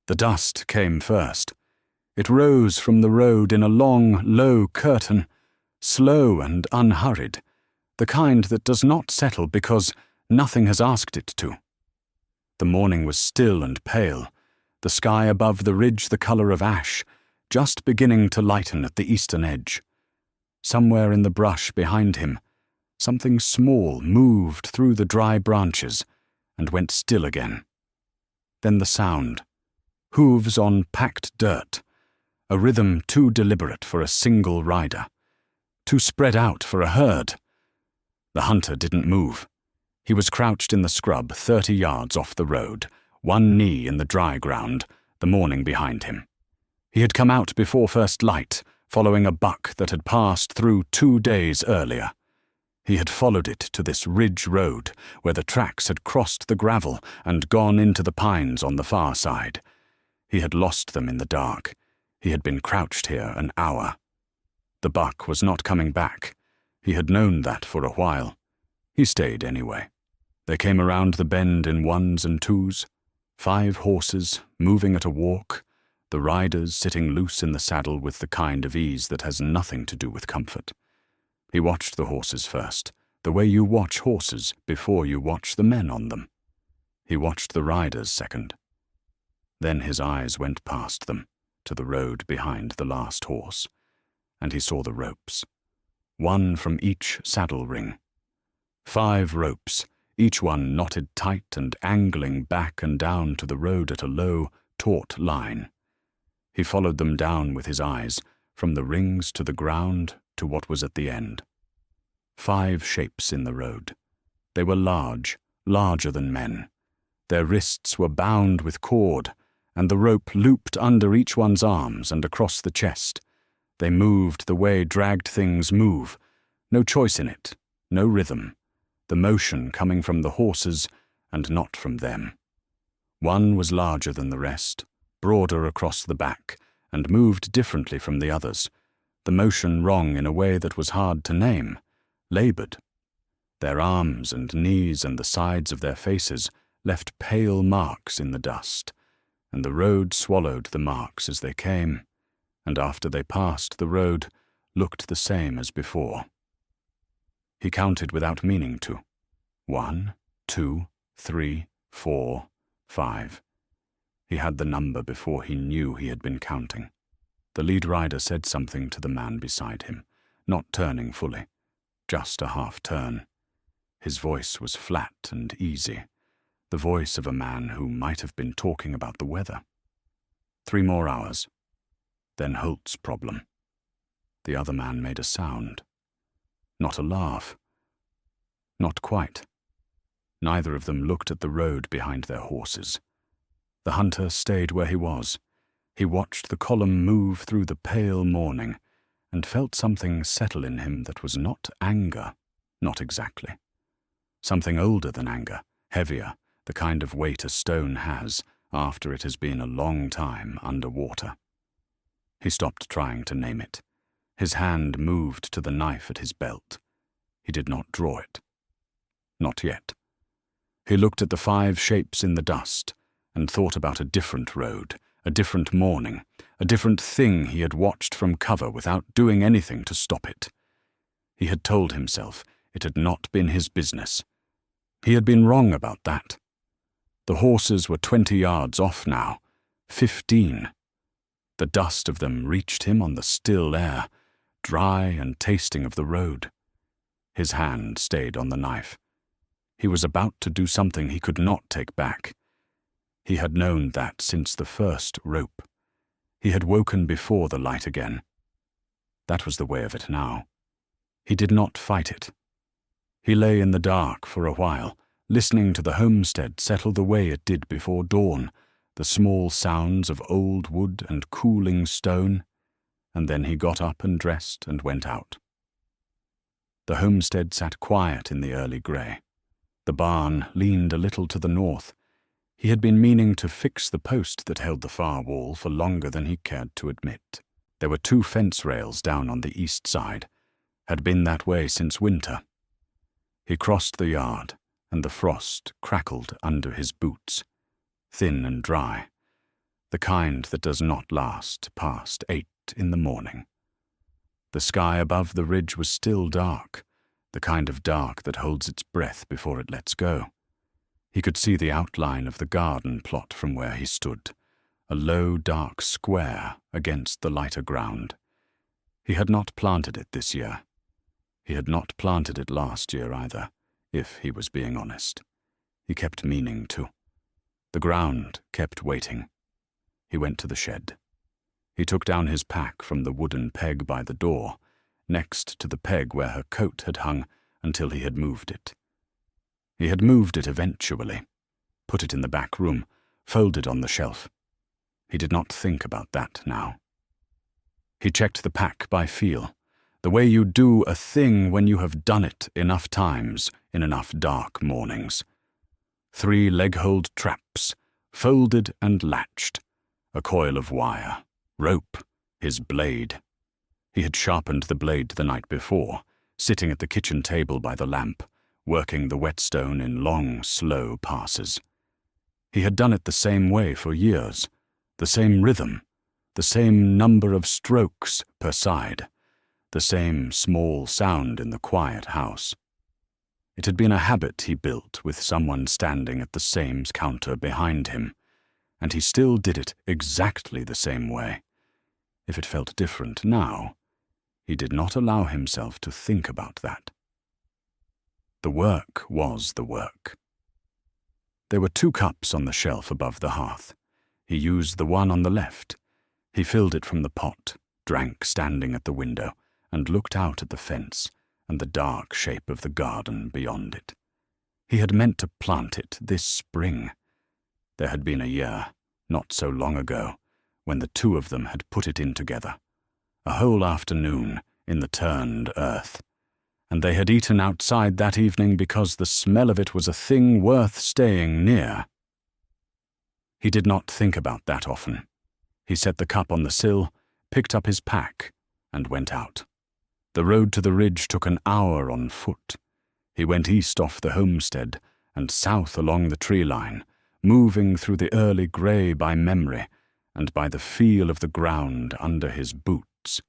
The dust came first. It rose from the road in a long, low curtain, slow and unhurried, the kind that does not settle because nothing has asked it to. The morning was still and pale, the sky above the ridge the colour of ash, just beginning to lighten at the eastern edge. Somewhere in the brush behind him, something small moved through the dry branches and went still again. Then the sound. Hooves on packed dirt, a rhythm too deliberate for a single rider, too spread out for a herd. The hunter didn't move. He was crouched in the scrub 30 yards off the road, one knee in the dry ground, the morning behind him. He had come out before first light, following a buck that had passed through 2 days earlier. He had followed it to this ridge road, where the tracks had crossed the gravel and gone into the pines on the far side. He had lost them in the dark. He had been crouched here an hour. The buck was not coming back. He had known that for a while. He stayed anyway. They came around the bend in ones and twos, 5 horses, moving at a walk, the riders sitting loose in the saddle with the kind of ease that has nothing to do with comfort. He watched the horses first, the way you watch horses before you watch the men on them. He watched the riders second. Then his eyes went past them, to the road behind the last horse, and he saw the ropes. 1 from each saddle ring. 5 ropes, each one knotted tight and angling back and down to the road at a low, taut line. He followed them down with his eyes, from the rings to the ground to what was at the end. 5 shapes in the road. They were large, larger than men. Their wrists were bound with cord, and the rope looped under each one's arms and across the chest. They moved the way dragged things move, no choice in it, no rhythm, the motion coming from the horses and not from them. One was larger than the rest, broader across the back, and moved differently from the others, the motion wrong in a way that was hard to name, laboured. Their arms and knees and the sides of their faces left pale marks in the dust, and the road swallowed the marks as they came, and after they passed the road, looked the same as before. He counted without meaning to. 1, 2, 3, 4, 5. He had the number before he knew he had been counting. The lead rider said something to the man beside him, not turning fully, just a half turn. His voice was flat and easy, the voice of a man who might have been talking about the weather. 3 more hours. Then Holt's problem. The other man made a sound. Not a laugh. Not quite. Neither of them looked at the road behind their horses. The hunter stayed where he was. He watched the column move through the pale morning and felt something settle in him that was not anger, not exactly. Something older than anger, heavier, the kind of weight a stone has after it has been a long time under water. He stopped trying to name it. His hand moved to the knife at his belt. He did not draw it. Not yet. He looked at the 5 shapes in the dust and thought about a different road, a different morning, a different thing he had watched from cover without doing anything to stop it. He had told himself it had not been his business. He had been wrong about that. The horses were 20 yards off now, 15. The dust of them reached him on the still air, dry and tasting of the road. His hand stayed on the knife. He was about to do something he could not take back. He had known that since the first rope. He had woken before the light again. That was the way of it now. He did not fight it. He lay in the dark for a while, listening to the homestead settle the way it did before dawn, the small sounds of old wood and cooling stone, and then he got up and dressed and went out. The homestead sat quiet in the early grey. The barn leaned a little to the north. He had been meaning to fix the post that held the far wall for longer than he cared to admit. There were 2 fence rails down on the east side, had been that way since winter. He crossed the yard, and the frost crackled under his boots, thin and dry. the kind that does not last past 8 in the morning. The sky above the ridge was still dark, the kind of dark that holds its breath before it lets go. He could see the outline of the garden plot from where he stood, a low, dark square against the lighter ground. He had not planted it this year. He had not planted it last year either, if he was being honest. He kept meaning to. The ground kept waiting. He went to the shed. He took down his pack from the wooden peg by the door, next to the peg where her coat had hung until he had moved it. He had moved it eventually, put it in the back room, folded on the shelf. He did not think about that now. He checked the pack by feel, the way you do a thing when you have done it enough times in enough dark mornings. 3 leg-hold traps, folded and latched, a coil of wire, rope, his blade. He had sharpened the blade the night before, sitting at the kitchen table by the lamp, working the whetstone in long, slow passes. He had done it the same way for years, the same rhythm, the same number of strokes per side, the same small sound in the quiet house. It had been a habit he built with someone standing at the same counter behind him, and he still did it exactly the same way. If it felt different now, he did not allow himself to think about that. The work was the work. There were 2 cups on the shelf above the hearth. He used the one on the left. He filled it from the pot, drank standing at the window, and looked out at the fence and the dark shape of the garden beyond it. He had meant to plant it this spring. There had been a year, not so long ago, when the 2 of them had put it in together, a whole afternoon in the turned earth, and they had eaten outside that evening because the smell of it was a thing worth staying near. He did not think about that often. He set the cup on the sill, picked up his pack, and went out. The road to the ridge took an hour on foot. He went east off the homestead and south along the tree line, moving through the early grey by memory and by the feel of the ground under his boots.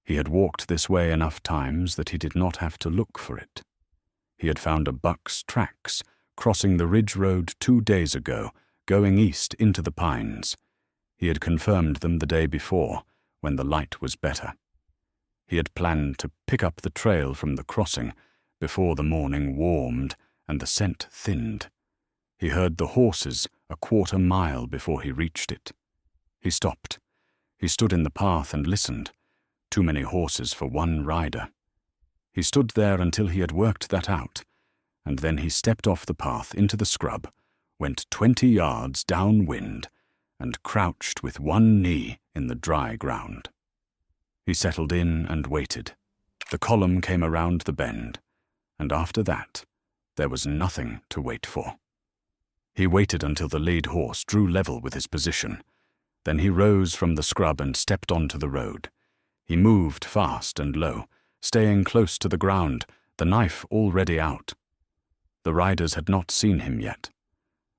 He had walked this way enough times that he did not have to look for it. He had found a buck's tracks crossing the ridge road 2 days ago, going east into the pines. He had confirmed them the day before, when the light was better. He had planned to pick up the trail from the crossing before the morning warmed and the scent thinned. He heard the horses a 1/4 mile before he reached it. He stopped. He stood in the path and listened. Too many horses for one rider. He stood there until he had worked that out, and then he stepped off the path into the scrub, went 20 yards downwind, and crouched with one knee in the dry ground. He settled in and waited. The column came around the bend, and after that, there was nothing to wait for. He waited until the lead horse drew level with his position. Then he rose from the scrub and stepped onto the road. He moved fast and low, staying close to the ground, the knife already out. The riders had not seen him yet.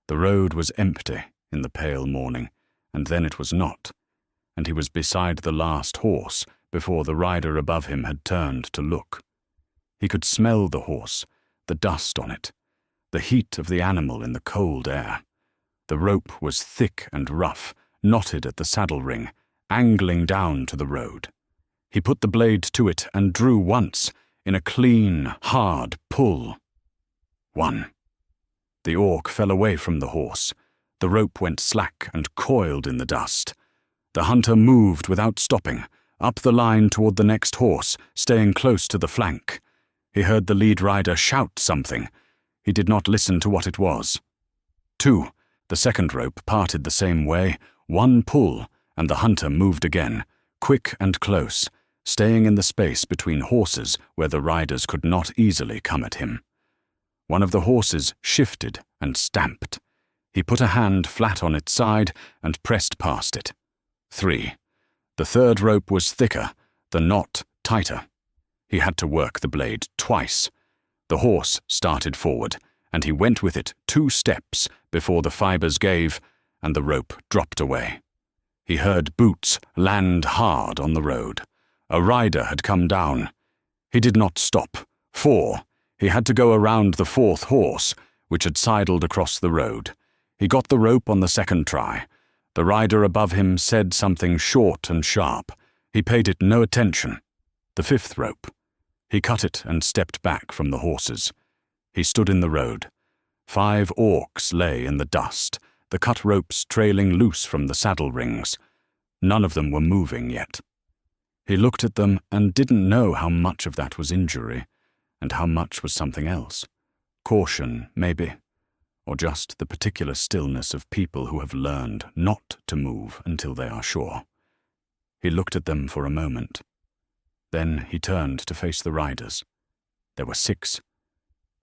The road was empty in the pale morning, and then it was not, and he was beside the last horse before the rider above him had turned to look. He could smell the horse, the dust on it, the heat of the animal in the cold air. The rope was thick and rough, knotted at the saddle ring, angling down to the road. He put the blade to it and drew once, in a clean, hard pull. 1. The orc fell away from the horse. The rope went slack and coiled in the dust. The hunter moved without stopping, up the line toward the next horse, staying close to the flank. He heard the lead rider shout something. He did not listen to what it was. 2. The second rope parted the same way, 1 pull, and the hunter moved again, quick and close, staying in the space between horses where the riders could not easily come at him. One of the horses shifted and stamped. He put a hand flat on its side and pressed past it. 3. The third rope was thicker, the knot tighter. He had to work the blade twice. The horse started forward, and he went with it 2 steps before the fibers gave and the rope dropped away. He heard boots land hard on the road. A rider had come down. He did not stop. He had to go around the fourth horse, which had sidled across the road. He got the rope on the second try. The rider above him said something short and sharp. He paid it no attention. The fifth rope. He cut it and stepped back from the horses. He stood in the road. 5 orcs lay in the dust, the cut ropes trailing loose from the saddle rings. None of them were moving yet. He looked at them and didn't know how much of that was injury, and how much was something else. Caution, maybe, or just the particular stillness of people who have learned not to move until they are sure. He looked at them for a moment. Then he turned to face the riders. There were 6.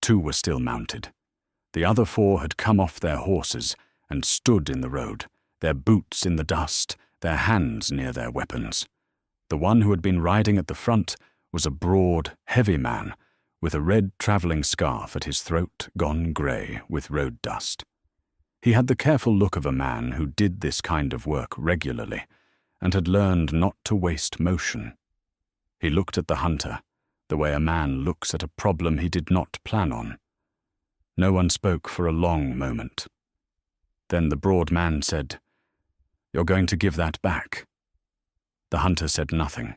2 were still mounted. The other 4 had come off their horses and stood in the road, their boots in the dust, their hands near their weapons. The one who had been riding at the front was a broad, heavy man, with a red travelling scarf at his throat gone grey with road dust. He had the careful look of a man who did this kind of work regularly, and had learned not to waste motion. He looked at the hunter, the way a man looks at a problem he did not plan on. No one spoke for a long moment. Then the broad man said, "You're going to give that back?" The hunter said nothing.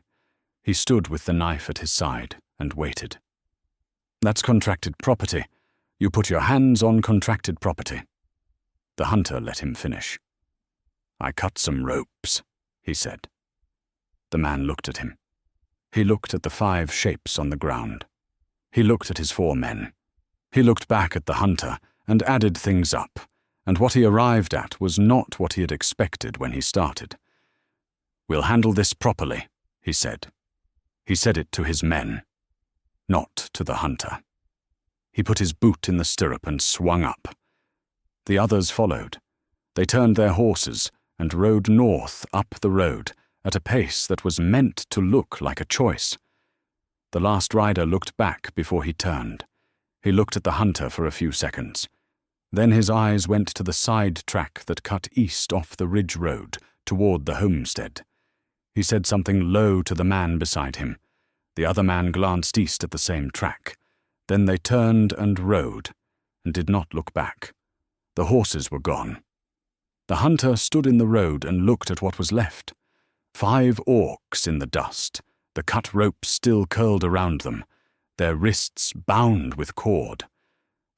He stood with the knife at his side and waited. "That's contracted property. You put your hands on contracted property." The hunter let him finish. "I cut some ropes," he said. The man looked at him. He looked at the 5 shapes on the ground. He looked at his 4 men. He looked back at the hunter and added things up, and what he arrived at was not what he had expected when he started. "We'll handle this properly," he said. He said it to his men, not to the hunter. He put his boot in the stirrup and swung up. The others followed. They turned their horses and rode north up the road at a pace that was meant to look like a choice. The last rider looked back before he turned. He looked at the hunter for a few seconds. Then his eyes went to the side track that cut east off the ridge road toward the homestead. He said something low to the man beside him. The other man glanced east at the same track. Then they turned and rode, and did not look back. The horses were gone. The hunter stood in the road and looked at what was left. 5 orcs in the dust, the cut ropes still curled around them, their wrists bound with cord.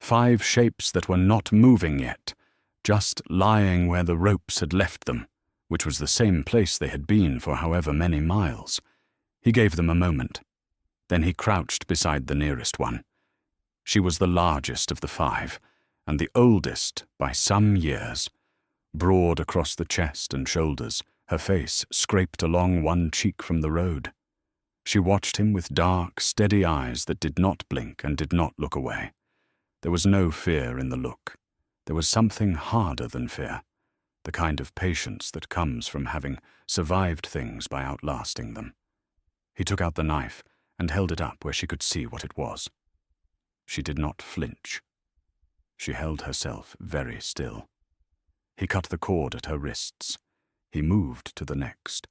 5 shapes that were not moving yet, just lying where the ropes had left them, which was the same place they had been for however many miles. He gave them a moment. Then he crouched beside the nearest one. She was the largest of the 5, and the oldest by some years. Broad across the chest and shoulders, her face scraped along one cheek from the road. She watched him with dark, steady eyes that did not blink and did not look away. There was no fear in the look. There was something harder than fear, the kind of patience that comes from having survived things by outlasting them. He took out the knife and held it up where she could see what it was. She did not flinch. She held herself very still. He cut the cord at her wrists. He moved to the next.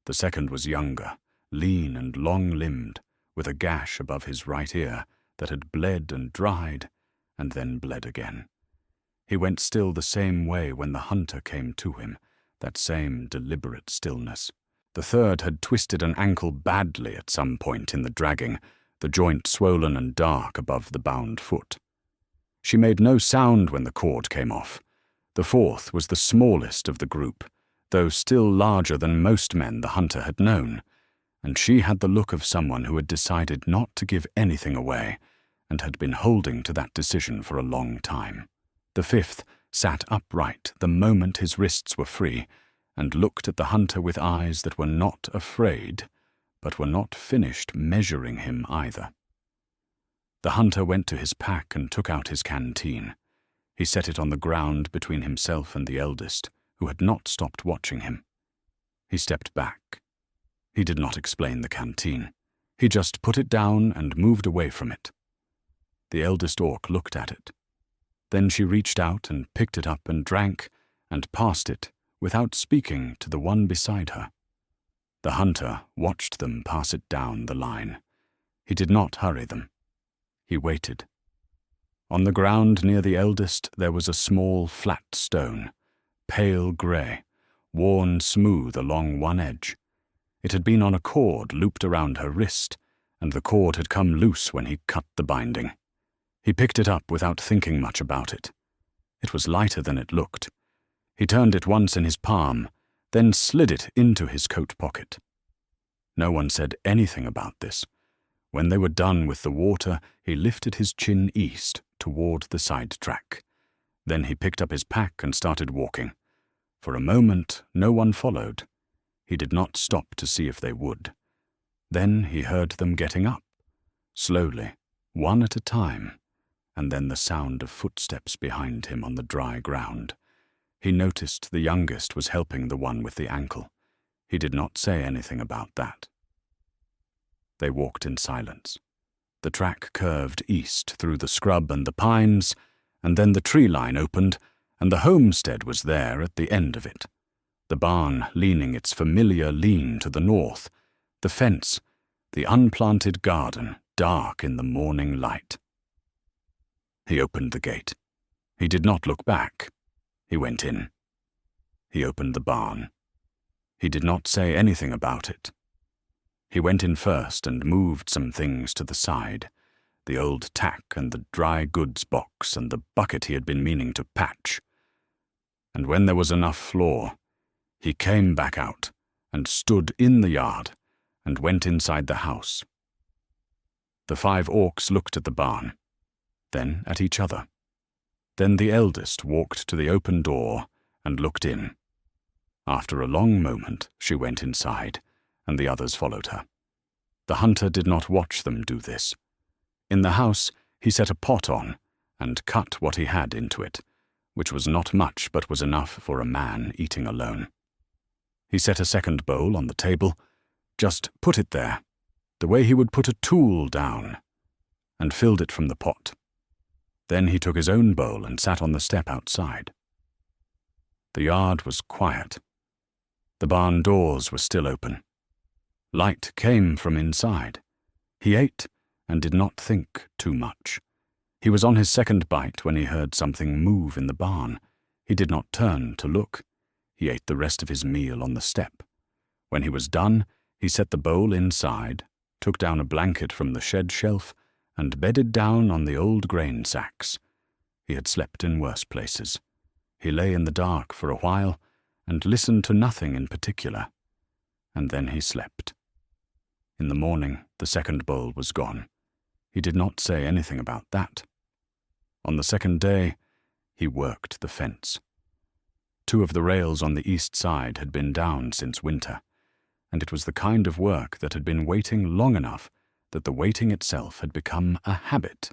The second was younger, lean and long-limbed, with a gash above his right ear that had bled and dried, and then bled again. He went still the same way when the hunter came to him, that same deliberate stillness. The third had twisted an ankle badly at some point in the dragging, the joint swollen and dark above the bound foot. She made no sound when the cord came off. The 4th was the smallest of the group, though still larger than most men the hunter had known, and she had the look of someone who had decided not to give anything away, and had been holding to that decision for a long time. The 5th sat upright the moment his wrists were free, and looked at the hunter with eyes that were not afraid, but were not finished measuring him either. The hunter went to his pack and took out his canteen. He set it on the ground between himself and the eldest, who had not stopped watching him. He stepped back. He did not explain the canteen. He just put it down and moved away from it. The eldest orc looked at it. Then she reached out and picked it up and drank, and passed it without speaking to the one beside her. The hunter watched them pass it down the line. He did not hurry them. He waited. On the ground near the eldest there was a small flat stone, pale grey, worn smooth along one edge. It had been on a cord looped around her wrist, and the cord had come loose when he cut the binding. He picked it up without thinking much about it. It was lighter than it looked. He turned it once in his palm, then slid it into his coat pocket. No one said anything about this. When they were done with the water, he lifted his chin east toward the side track. Then he picked up his pack and started walking. For a moment, no one followed. He did not stop to see if they would. Then he heard them getting up, slowly, one at a time, and then the sound of footsteps behind him on the dry ground. He noticed the youngest was helping the one with the ankle. He did not say anything about that. They walked in silence. The track curved east through the scrub and the pines, and then the tree line opened, and the homestead was there at the end of it. The barn leaning its familiar lean to the north, the fence, the unplanted garden dark in the morning light. He opened the gate. He did not look back. He went in. He opened the barn. He did not say anything about it. He went in first and moved some things to the side, the old tack and the dry goods box and the bucket he had been meaning to patch. And when there was enough floor, he came back out and stood in the yard and went inside the house. The 5 orcs looked at the barn, then at each other. Then the eldest walked to the open door and looked in. After a long moment, she went inside, and the others followed her. The hunter did not watch them do this. In the house, he set a pot on and cut what he had into it, which was not much but was enough for a man eating alone. He set a second bowl on the table, just put it there, the way he would put a tool down, and filled it from the pot. Then he took his own bowl and sat on the step outside. The yard was quiet. The barn doors were still open. Light came from inside. He ate and did not think too much. He was on his second bite when he heard something move in the barn. He did not turn to look. He ate the rest of his meal on the step. When he was done, he set the bowl inside, took down a blanket from the shed shelf, and bedded down on the old grain sacks. He had slept in worse places. He lay in the dark for a while and listened to nothing in particular, and then he slept. In the morning, the second bowl was gone. He did not say anything about that. On the second day, he worked the fence. 2 of the rails on the east side had been down since winter, and it was the kind of work that had been waiting long enough that the waiting itself had become a habit.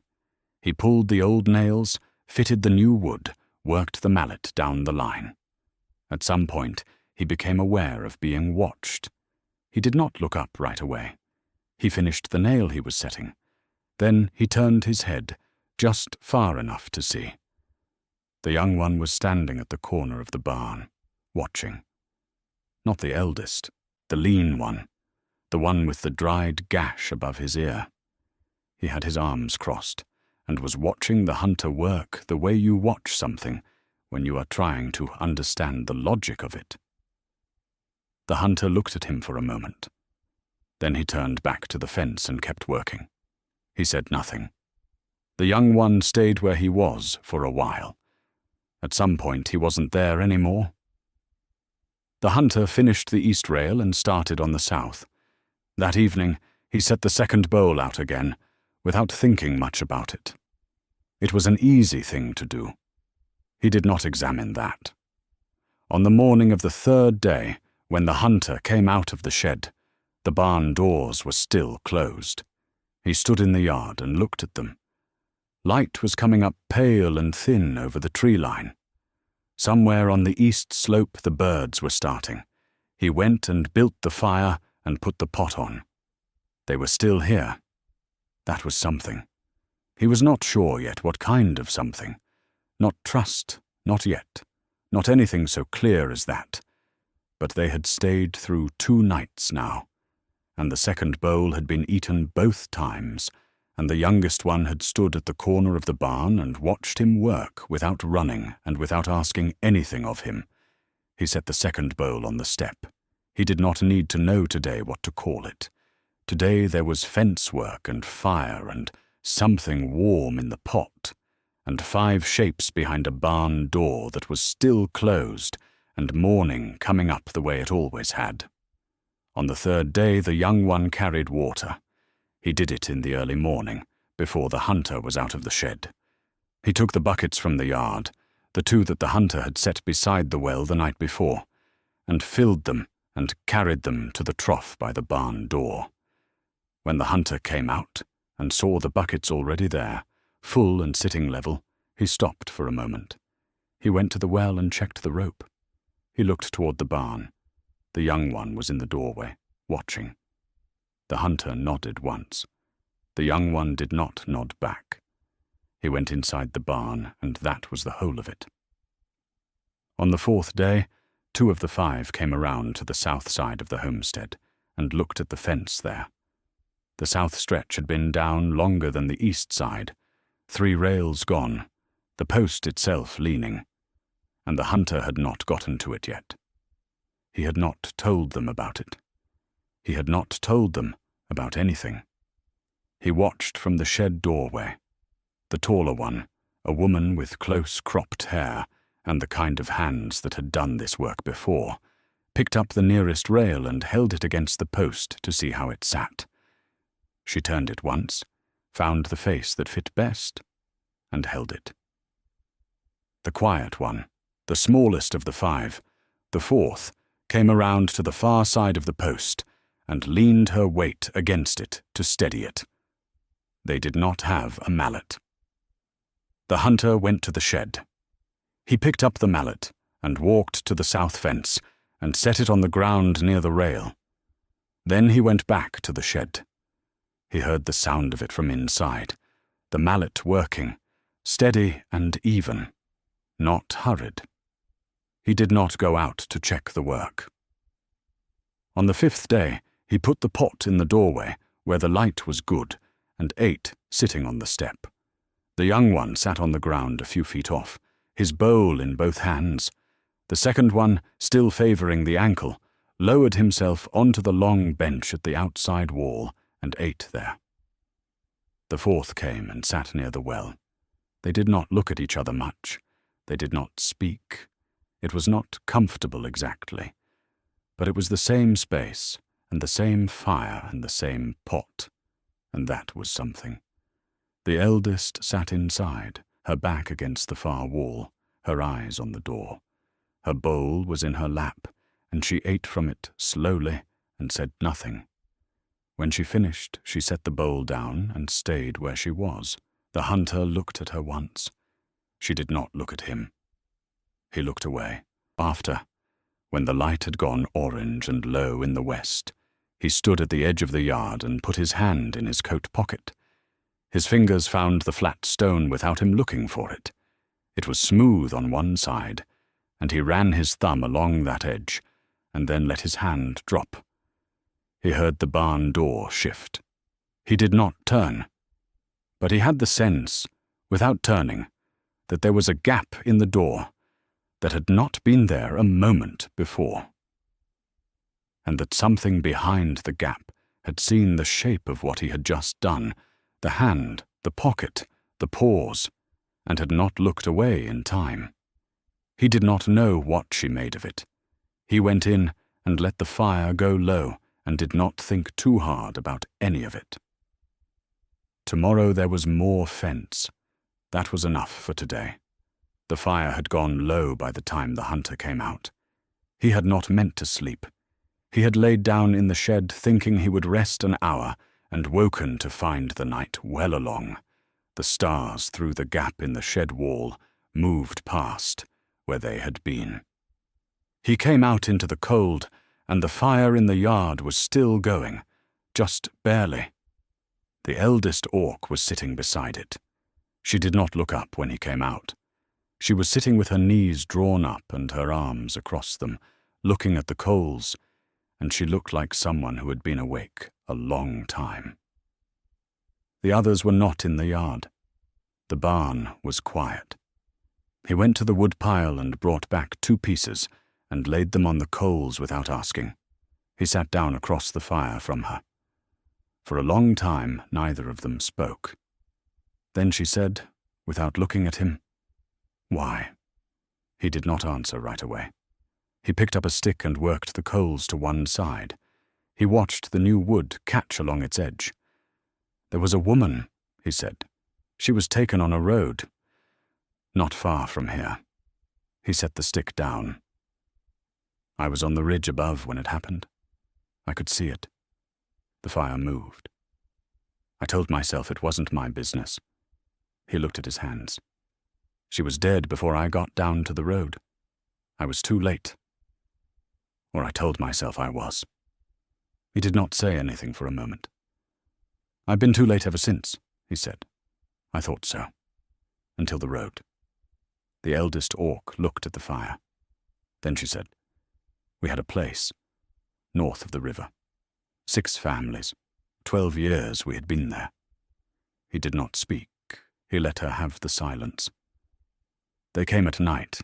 He pulled the old nails, fitted the new wood, worked the mallet down the line. At some point, he became aware of being watched. He did not look up right away. He finished the nail he was setting. Then he turned his head, just far enough to see. The young one was standing at the corner of the barn, watching. Not the eldest, the lean one, the one with the dried gash above his ear. He had his arms crossed, and was watching the hunter work the way you watch something when you are trying to understand the logic of it. The hunter looked at him for a moment. Then he turned back to the fence and kept working. He said nothing. The young one stayed where he was for a while. At some point he wasn't there anymore. The hunter finished the east rail and started on the south. That evening he set the second bowl out again, without thinking much about it. It was an easy thing to do. He did not examine that. On the morning of the third day, when the hunter came out of the shed, the barn doors were still closed. He stood in the yard and looked at them. Light was coming up pale and thin over the tree line. Somewhere on the east slope the birds were starting. He went and built the fire and put the pot on. They were still here. That was something. He was not sure yet what kind of something. Not trust, not yet, not anything so clear as that. But they had stayed through 2 nights now, and the second bowl had been eaten both times, and the youngest one had stood at the corner of the barn and watched him work without running and without asking anything of him. He set the second bowl on the step. He did not need to know today what to call it. Today there was fence work and fire and something warm in the pot, and 5 shapes behind a barn door that was still closed, and morning coming up the way it always had. On the 3rd day the young one carried water. He did it in the early morning, before the hunter was out of the shed. He took the buckets from the yard, the 2 that the hunter had set beside the well the night before, and filled them and carried them to the trough by the barn door. When the hunter came out and saw the buckets already there, full and sitting level, he stopped for a moment. He went to the well and checked the rope. He looked toward the barn. The young one was in the doorway, watching. The hunter nodded once. The young one did not nod back. He went inside the barn, and that was the whole of it. On the 4th day, 2 of the 5 came around to the south side of the homestead and looked at the fence there. The south stretch had been down longer than the east side, 3 rails gone, the post itself leaning, and the hunter had not gotten to it yet. He had not told them about it. He had not told them about anything. He watched from the shed doorway. The taller one, a woman with close cropped hair and the kind of hands that had done this work before, picked up the nearest rail and held it against the post to see how it sat. She turned it once, found the face that fit best, and held it. The quiet one, the smallest of the 5, the 4th, came around to the far side of the post and leaned her weight against it to steady it. They did not have a mallet. The hunter went to the shed. He picked up the mallet and walked to the south fence and set it on the ground near the rail. Then he went back to the shed. He heard the sound of it from inside, the mallet working, steady and even, not hurried. He did not go out to check the work. On the 5th day, he put the pot in the doorway where the light was good and ate, sitting on the step. The young one sat on the ground a few feet off, his bowl in both hands. The second one, still favoring the ankle, lowered himself onto the long bench at the outside wall and ate there. The 4th came and sat near the well. They did not look at each other much. They did not speak. It was not comfortable exactly, but it was the same space, and the same fire, and the same pot, and that was something. The eldest sat inside, her back against the far wall, her eyes on the door. Her bowl was in her lap, and she ate from it slowly and said nothing. When she finished, she set the bowl down and stayed where she was. The hunter looked at her once. She did not look at him. He looked away. After, when the light had gone orange and low in the west, he stood at the edge of the yard and put his hand in his coat pocket. His fingers found the flat stone without him looking for it. It was smooth on one side, and he ran his thumb along that edge, and then let his hand drop. He heard the barn door shift. He did not turn, but he had the sense, without turning, that there was a gap in the door that had not been there a moment before, and that something behind the gap had seen the shape of what he had just done, the hand, the pocket, the pause, and had not looked away in time. He did not know what she made of it. He went in and let the fire go low and did not think too hard about any of it. Tomorrow there was more fence. That was enough for today. The fire had gone low by the time the hunter came out. He had not meant to sleep. He had laid down in the shed thinking he would rest an hour and woken to find the night well along. The stars through the gap in the shed wall moved past where they had been. He came out into the cold, and the fire in the yard was still going, just barely. The eldest orc was sitting beside it. She did not look up when he came out. She was sitting with her knees drawn up and her arms across them, looking at the coals, and she looked like someone who had been awake a long time. The others were not in the yard. The barn was quiet. He went to the wood pile and brought back 2 pieces and laid them on the coals without asking. He sat down across the fire from her. For a long time, neither of them spoke. Then she said, without looking at him, "Why?" He did not answer right away. He picked up a stick and worked the coals to one side. He watched the new wood catch along its edge. "There was a woman," he said. "She was taken on a road. Not far from here." He set the stick down. "I was on the ridge above when it happened. I could see it. The fire moved. I told myself it wasn't my business." He looked at his hands. "She was dead before I got down to the road. I was too late. Or I told myself I was." He did not say anything for a moment. "I've been too late ever since," he said. "I thought so. Until the road." The eldest orc looked at the fire. Then she said, "We had a place, north of the river. 6 families. 12 years we had been there." He did not speak. He let her have the silence. "They came at night.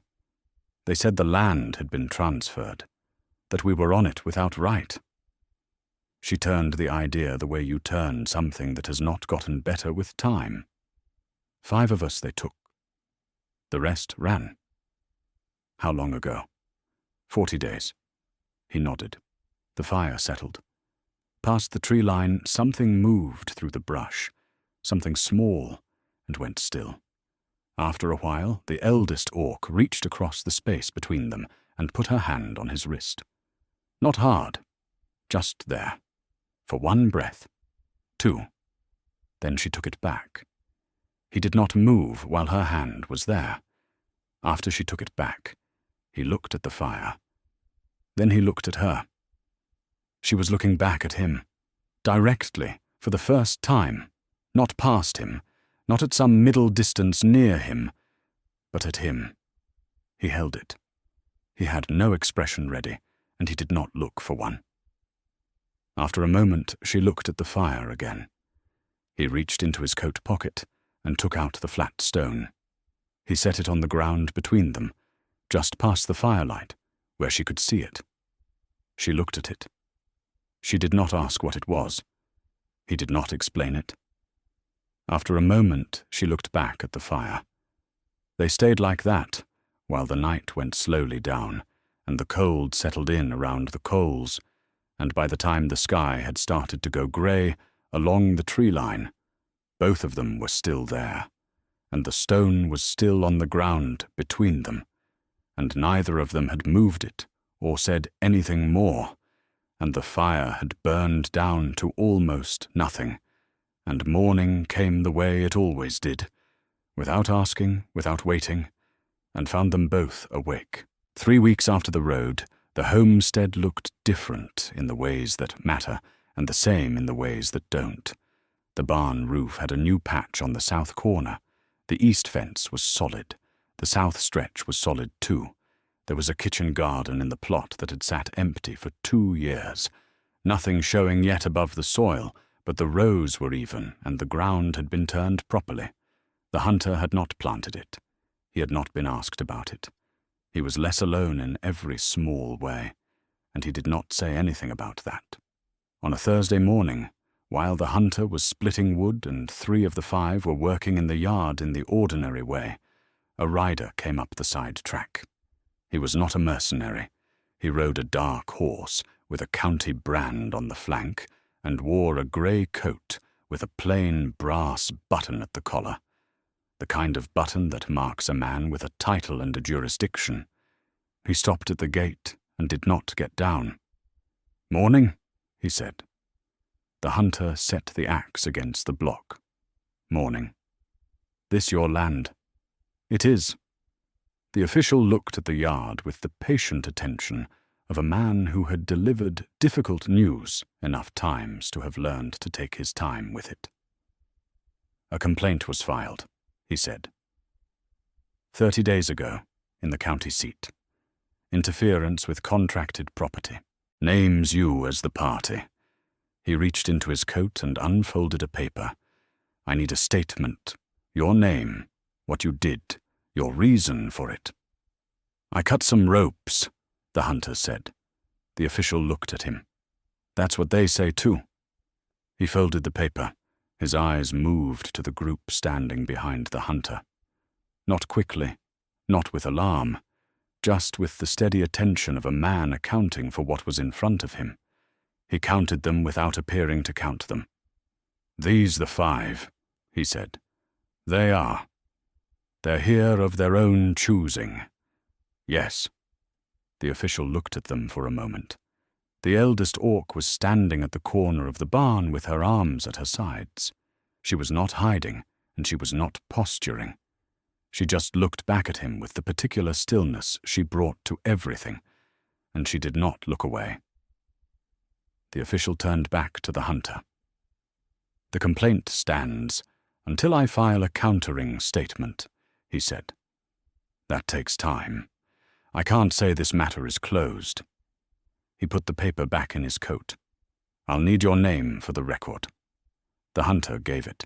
They said the land had been transferred, that we were on it without right." She turned the idea the way you turn something that has not gotten better with time. 5 of us they took. The rest ran. "How long ago?" 40 days. He nodded. The fire settled. Past the tree line, something moved through the brush, something small, and went still. After a while, the eldest orc reached across the space between them and put her hand on his wrist. Not hard, just there, for 1 breath, 2. Then she took it back. He did not move while her hand was there. After she took it back, he looked at the fire. Then he looked at her. She was looking back at him, directly, for the first time, not past him, not at some middle distance near him, but at him. He held it. He had no expression ready, and he did not look for one. After a moment, she looked at the fire again. He reached into his coat pocket and took out the flat stone. He set it on the ground between them, just past the firelight, where she could see it. She looked at it. She did not ask what it was. He did not explain it. After a moment, she looked back at the fire. They stayed like that, while the night went slowly down, and the cold settled in around the coals, and by the time the sky had started to go grey along the tree line, both of them were still there, and the stone was still on the ground between them, and neither of them had moved it or said anything more, and the fire had burned down to almost nothing, and morning came the way it always did, without asking, without waiting, and found them both awake. 3 weeks after the road, the homestead looked different in the ways that matter and the same in the ways that don't. The barn roof had a new patch on the south corner. The east fence was solid. The south stretch was solid too. There was a kitchen garden in the plot that had sat empty for 2 years. Nothing showing yet above the soil, but the rows were even and the ground had been turned properly. The hunter had not planted it. He had not been asked about it. He was less alone in every small way, and he did not say anything about that. On a Thursday morning, while the hunter was splitting wood and 3 of the 5 were working in the yard in the ordinary way, a rider came up the side track. He was not a mercenary. He rode a dark horse with a county brand on the flank and wore a grey coat with a plain brass button at the collar, the kind of button that marks a man with a title and a jurisdiction. He stopped at the gate and did not get down. "Morning," he said. The hunter set the axe against the block. "Morning. This your land?" "It is." The official looked at the yard with the patient attention of a man who had delivered difficult news enough times to have learned to take his time with it. "A complaint was filed," he said. 30 days ago, in the county seat. Interference with contracted property. Names you as the party. He reached into his coat and unfolded a paper. I need a statement. Your name, what you did, your reason for it. I cut some ropes, the hunter said. The official looked at him. That's what they say too. He folded the paper. His eyes moved to the group standing behind the hunter. Not quickly, not with alarm, just with the steady attention of a man accounting for what was in front of him. He counted them without appearing to count them. These the 5, he said. They are. They're here of their own choosing. Yes. The official looked at them for a moment. The eldest orc was standing at the corner of the barn with her arms at her sides. She was not hiding, and she was not posturing. She just looked back at him with the particular stillness she brought to everything, and she did not look away. The official turned back to the hunter. The complaint stands until I file a countering statement, he said. That takes time. I can't say this matter is closed. He put the paper back in his coat. I'll need your name for the record. The hunter gave it.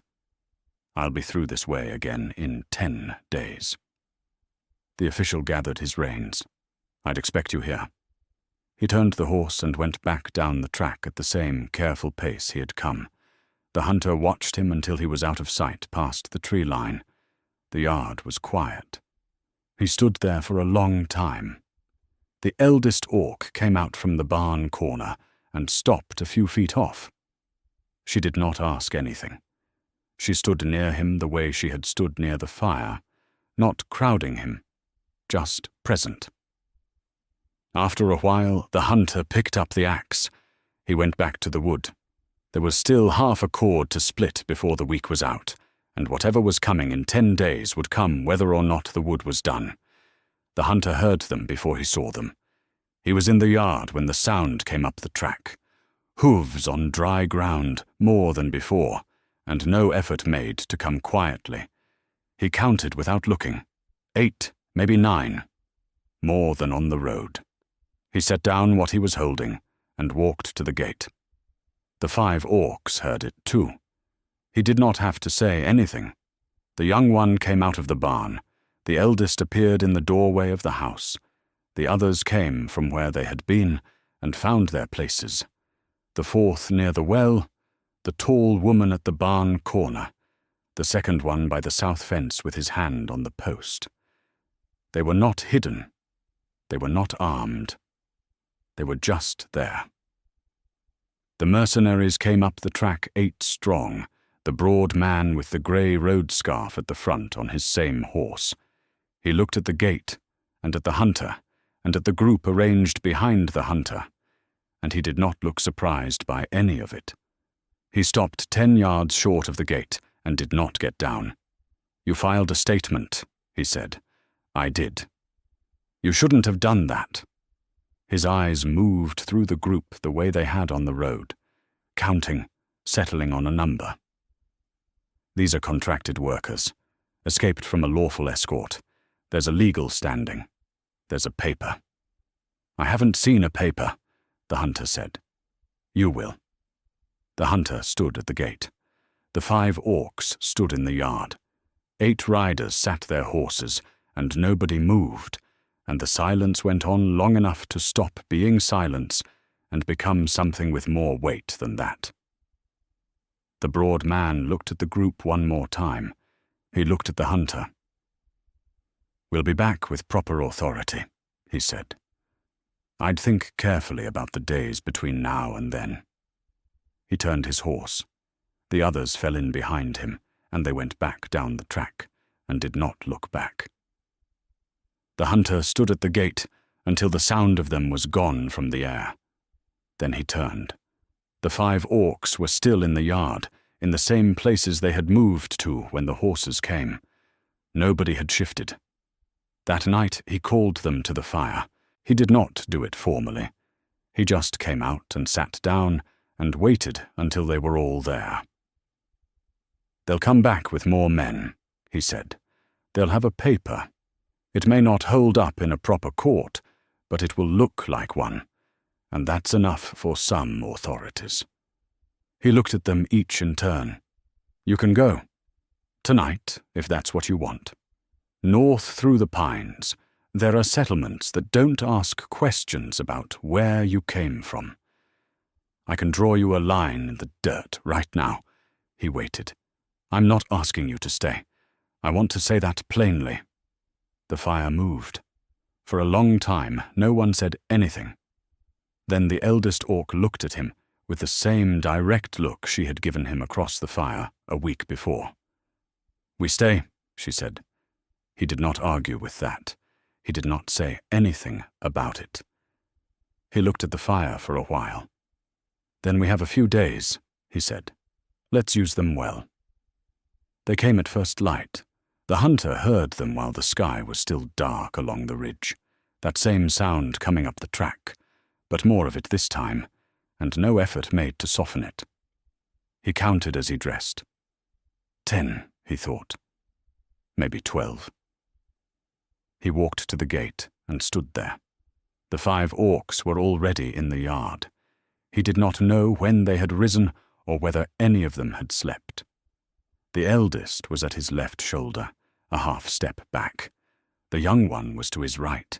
I'll be through this way again in 10 days. The official gathered his reins. I'd expect you here. He turned the horse and went back down the track at the same careful pace he had come. The hunter watched him until he was out of sight past the tree line. The yard was quiet. He stood there for a long time. The eldest orc came out from the barn corner and stopped a few feet off. She did not ask anything. She stood near him the way she had stood near the fire, not crowding him, just present. After a while, the hunter picked up the axe. He went back to the wood. There was still half a cord to split before the week was out, and whatever was coming in 10 days would come whether or not the wood was done. The hunter heard them before he saw them. He was in the yard when the sound came up the track. Hooves on dry ground, more than before, and no effort made to come quietly. He counted without looking. 8, maybe 9. More than on the road. He set down what he was holding and walked to the gate. The 5 orcs heard it too. He did not have to say anything. The young one came out of the barn. The eldest appeared in the doorway of the house. The others came from where they had been and found their places. The 4th near the well, the tall woman at the barn corner, the 2nd one by the south fence with his hand on the post. They were not hidden. They were not armed. They were just there. The mercenaries came up the track 8 strong, the broad man with the grey road scarf at the front on his same horse. He looked at the gate, and at the hunter, and at the group arranged behind the hunter, and he did not look surprised by any of it. He stopped 10 yards short of the gate and did not get down. You filed a statement, he said. I did. You shouldn't have done that. His eyes moved through the group the way they had on the road, counting, settling on a number. These are contracted workers, escaped from a lawful escort. There's a legal standing. There's a paper. I haven't seen a paper, the hunter said. You will. The hunter stood at the gate. The 5 orcs stood in the yard. 8 riders sat their horses, and nobody moved, and the silence went on long enough to stop being silence and become something with more weight than that. The broad man looked at the group one more time. He looked at the hunter. We'll be back with proper authority, he said. I'd think carefully about the days between now and then. He turned his horse. The others fell in behind him, and they went back down the track, and did not look back. The hunter stood at the gate until the sound of them was gone from the air. Then he turned. The 5 orcs were still in the yard, in the same places they had moved to when the horses came. Nobody had shifted. That night he called them to the fire. He did not do it formally. He just came out and sat down and waited until they were all there. They'll come back with more men, he said. They'll have a paper. It may not hold up in a proper court, but it will look like one, and that's enough for some authorities." He looked at them each in turn. "You can go. Tonight, if that's what you want. North through the pines, there are settlements that don't ask questions about where you came from. I can draw you a line in the dirt right now." He waited. "I'm not asking you to stay. I want to say that plainly." The fire moved. For a long time, no one said anything. Then the eldest orc looked at him with the same direct look she had given him across the fire a week before. "We stay," she said. He did not argue with that. He did not say anything about it. He looked at the fire for a while. "Then we have a few days," he said. "Let's use them well." They came at first light. The hunter heard them while the sky was still dark along the ridge, that same sound coming up the track, but more of it this time, and no effort made to soften it. He counted as he dressed. 10, he thought. Maybe 12. He walked to the gate and stood there. The 5 orcs were already in the yard. He did not know when they had risen or whether any of them had slept. The eldest was at his left shoulder, a half-step back. The young one was to his right.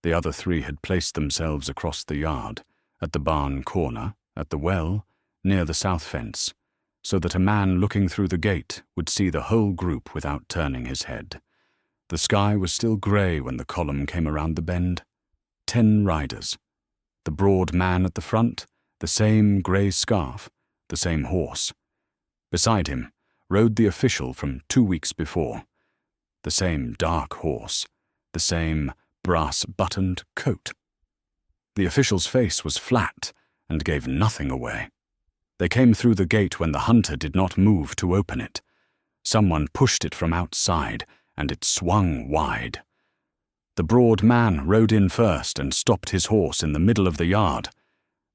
The other 3 had placed themselves across the yard, at the barn corner, at the well, near the south fence, so that a man looking through the gate would see the whole group without turning his head. The sky was still grey when the column came around the bend. 10 riders. The broad man at the front, the same grey scarf, the same horse. Beside him rode the official from 2 weeks before. The same dark horse, the same brass-buttoned coat. The official's face was flat and gave nothing away. They came through the gate when the hunter did not move to open it. Someone pushed it from outside, and it swung wide. The broad man rode in first and stopped his horse in the middle of the yard.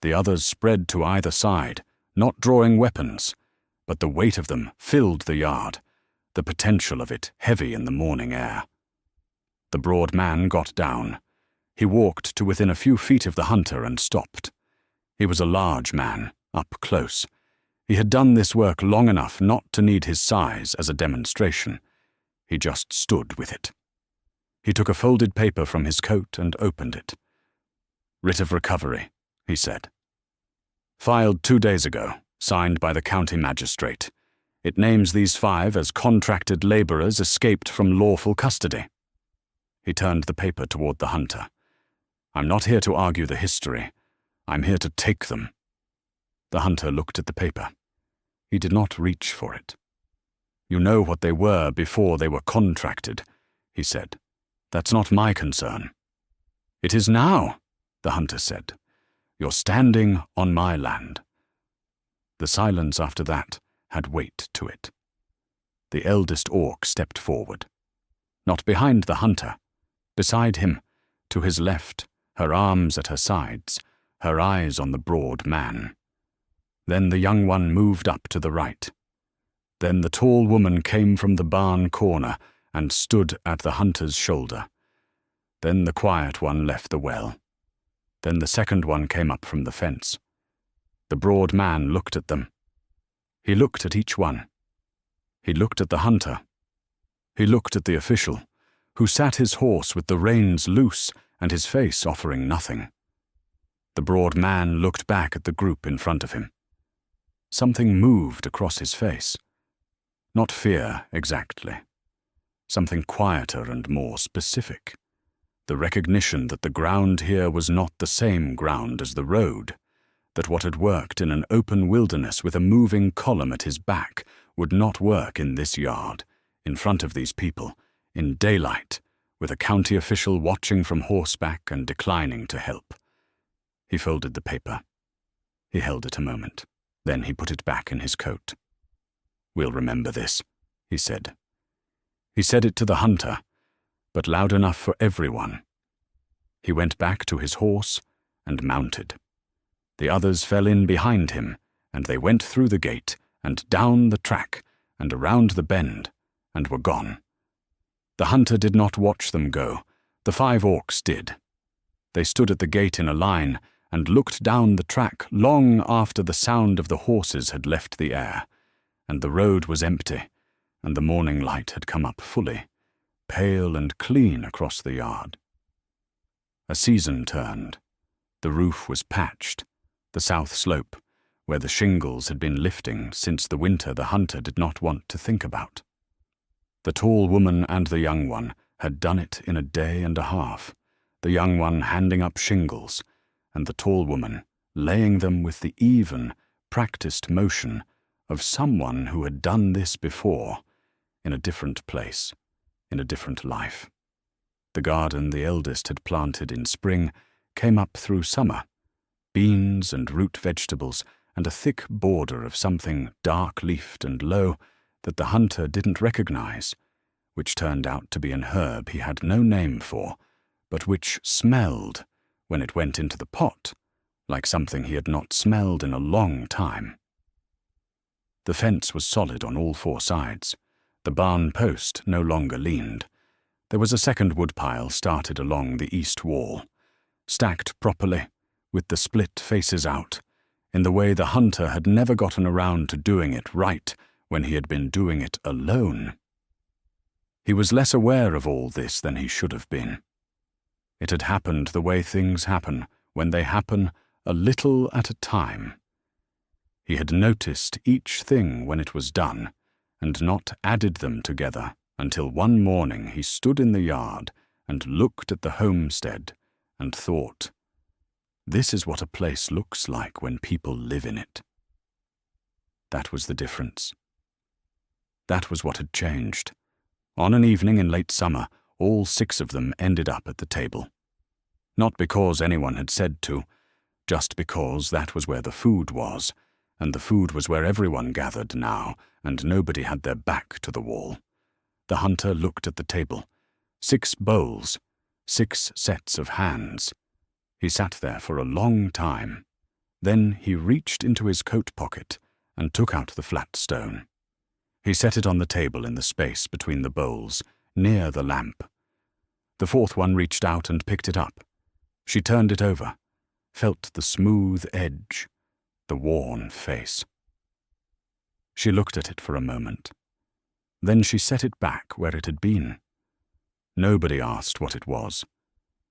The others spread to either side, not drawing weapons, but the weight of them filled the yard, the potential of it heavy in the morning air. The broad man got down. He walked to within a few feet of the hunter and stopped. He was a large man, up close. He had done this work long enough not to need his size as a demonstration. He just stood with it. He took a folded paper from his coat and opened it. "Writ of recovery," he said. "Filed 2 days ago, signed by the county magistrate. It names these 5 as contracted labourers escaped from lawful custody." He turned the paper toward the hunter. "I'm not here to argue the history. I'm here to take them." The hunter looked at the paper. He did not reach for it. "You know what they were before they were contracted," he said. "That's not my concern." "It is now," the hunter said. "You're standing on my land." The silence after that had weight to it. The eldest orc stepped forward. Not behind the hunter. Beside him, to his left, her arms at her sides, her eyes on the broad man. Then the young one moved up to the right. Then the tall woman came from the barn corner and stood at the hunter's shoulder. Then the quiet one left the well. Then the second one came up from the fence. The broad man looked at them. He looked at each one. He looked at the hunter. He looked at the official, who sat his horse with the reins loose and his face offering nothing. The broad man looked back at the group in front of him. Something moved across his face. Not fear, exactly. Something quieter and more specific. The recognition that the ground here was not the same ground as the road, that what had worked in an open wilderness with a moving column at his back would not work in this yard, in front of these people, in daylight, with a county official watching from horseback and declining to help. He folded the paper. He held it a moment. Then he put it back in his coat. "We'll remember this," he said. He said it to the hunter, but loud enough for everyone. He went back to his horse and mounted. The others fell in behind him, and they went through the gate and down the track and around the bend and were gone. The hunter did not watch them go. The 5 orcs did. They stood at the gate in a line and looked down the track long after the sound of the horses had left the air, and the road was empty, and the morning light had come up fully, pale and clean across the yard. A season turned. The roof was patched, the south slope, where the shingles had been lifting since the winter the hunter did not want to think about. The tall woman and the young one had done it in a day and a half, the young one handing up shingles, and the tall woman laying them with the even, practiced motion of someone who had done this before, in a different place, in a different life. The garden the eldest had planted in spring came up through summer, beans and root vegetables and a thick border of something dark-leafed and low that the hunter didn't recognize, which turned out to be an herb he had no name for, but which smelled, when it went into the pot, like something he had not smelled in a long time. The fence was solid on all 4 sides. The barn post no longer leaned. There was a second woodpile started along the east wall, stacked properly, with the split faces out, in the way the hunter had never gotten around to doing it right when he had been doing it alone. He was less aware of all this than he should have been. It had happened the way things happen when they happen a little at a time. He had noticed each thing when it was done, and not added them together until one morning he stood in the yard and looked at the homestead and thought, "This is what a place looks like when people live in it." That was the difference. That was what had changed. On an evening in late summer, all 6 of them ended up at the table. Not because anyone had said to, just because that was where the food was, and the food was where everyone gathered now, and nobody had their back to the wall. The hunter looked at the table. 6 bowls, 6 sets of hands. He sat there for a long time. Then he reached into his coat pocket and took out the flat stone. He set it on the table in the space between the bowls, near the lamp. The 4th one reached out and picked it up. She turned it over, felt the smooth edge, the worn face. She looked at it for a moment. Then she set it back where it had been. Nobody asked what it was.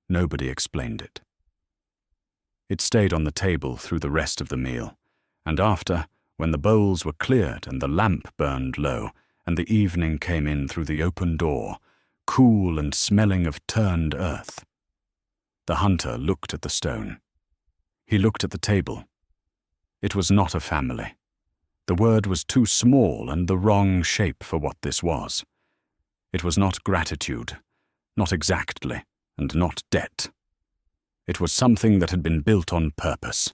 Nobody explained it. It stayed on the table through the rest of the meal, and after, when the bowls were cleared and the lamp burned low, and the evening came in through the open door, cool and smelling of turned earth. The hunter looked at the stone. He looked at the table. It was not a family. The word was too small and the wrong shape for what this was. It was not gratitude, not exactly, and not debt. It was something that had been built on purpose,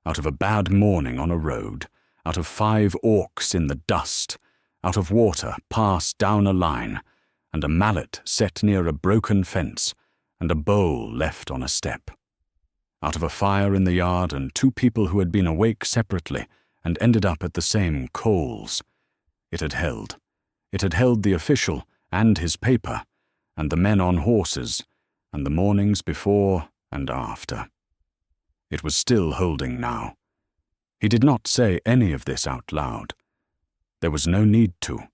out of a bad morning on a road, out of 5 orcs in the dust, out of water passed down a line, and a mallet set near a broken fence, and a bowl left on a step. Out of a fire in the yard and 2 people who had been awake separately and ended up at the same coals. It had held. It had held the official and his paper, and the men on horses, and the mornings before and after. It was still holding now. He did not say any of this out loud. There was no need to.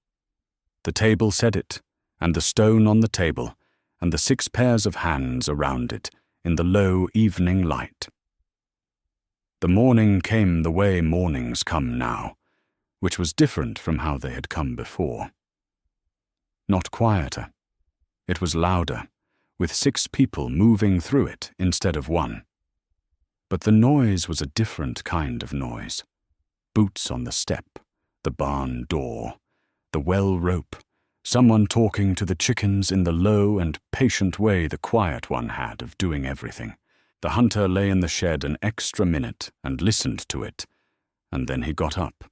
The table said it, and the stone on the table, and the 6 pairs of hands around it in the low evening light. The morning came the way mornings come now, which was different from how they had come before. Not quieter. It was louder, with 6 people moving through it instead of 1. But the noise was a different kind of noise. Boots on the step, the barn door, the well rope, someone talking to the chickens in the low and patient way the quiet one had of doing everything. The hunter lay in the shed an extra minute and listened to it, and then he got up.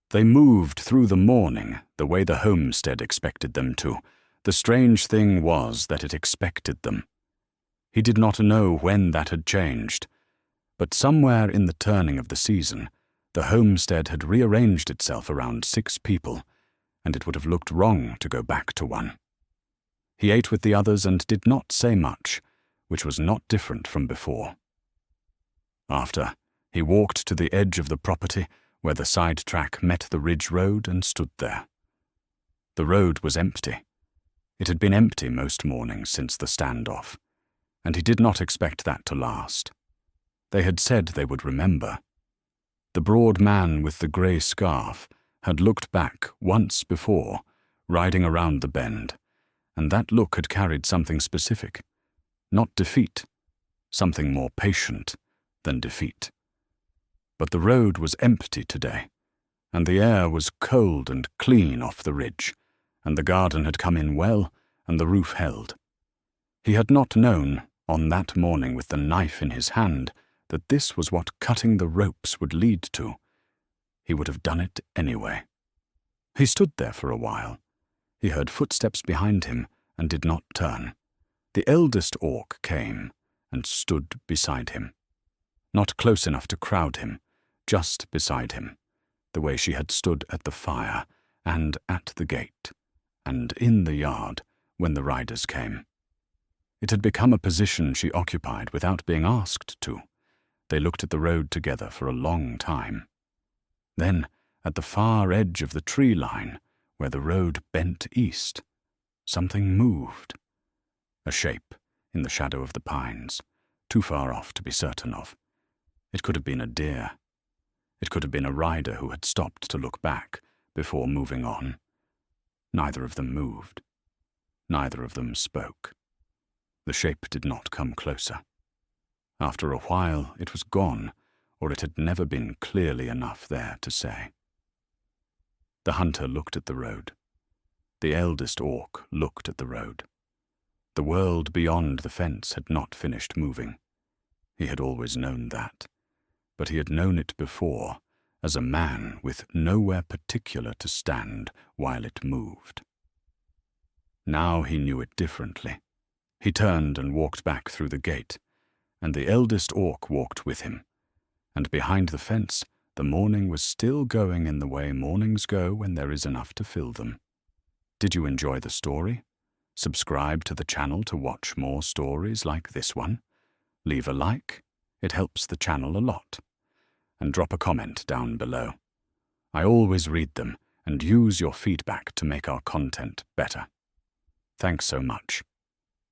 They moved through the morning the way the homestead expected them to. The strange thing was that it expected them. He did not know when that had changed, but somewhere in the turning of the season, the homestead had rearranged itself around 6 people, and it would have looked wrong to go back to 1. He ate with the others and did not say much, which was not different from before. After, he walked to the edge of the property where the side track met the ridge road and stood there. The road was empty. It had been empty most mornings since the standoff, and he did not expect that to last. They had said they would remember. The broad man with the grey scarf had looked back once before, riding around the bend, and that look had carried something specific. Not defeat, something more patient than defeat. But the road was empty today, and the air was cold and clean off the ridge, and the garden had come in well, and the roof held. He had not known, on that morning with the knife in his hand, that this was what cutting the ropes would lead to. He would have done it anyway. He stood there for a while. He heard footsteps behind him and did not turn. The eldest orc came and stood beside him. Not close enough to crowd him, just beside him, the way she had stood at the fire and at the gate and in the yard when the riders came. It had become a position she occupied without being asked to. They looked at the road together for a long time. Then, at the far edge of the tree line, where the road bent east, something moved. A shape in the shadow of the pines, too far off to be certain of. It could have been a deer. It could have been a rider who had stopped to look back before moving on. Neither of them moved. Neither of them spoke. The shape did not come closer. After a while, it was gone, or it had never been clearly enough there to say. The hunter looked at the road. The eldest orc looked at the road. The world beyond the fence had not finished moving. He had always known that, but he had known it before as a man with nowhere particular to stand while it moved. Now he knew it differently. He turned and walked back through the gate, and the eldest orc walked with him, and behind the fence the morning was still going in the way mornings go when there is enough to fill them. Did you enjoy the story? Subscribe to the channel to watch more stories like this one. Leave a like, it helps the channel a lot. And drop a comment down below. I always read them and use your feedback to make our content better. Thanks so much.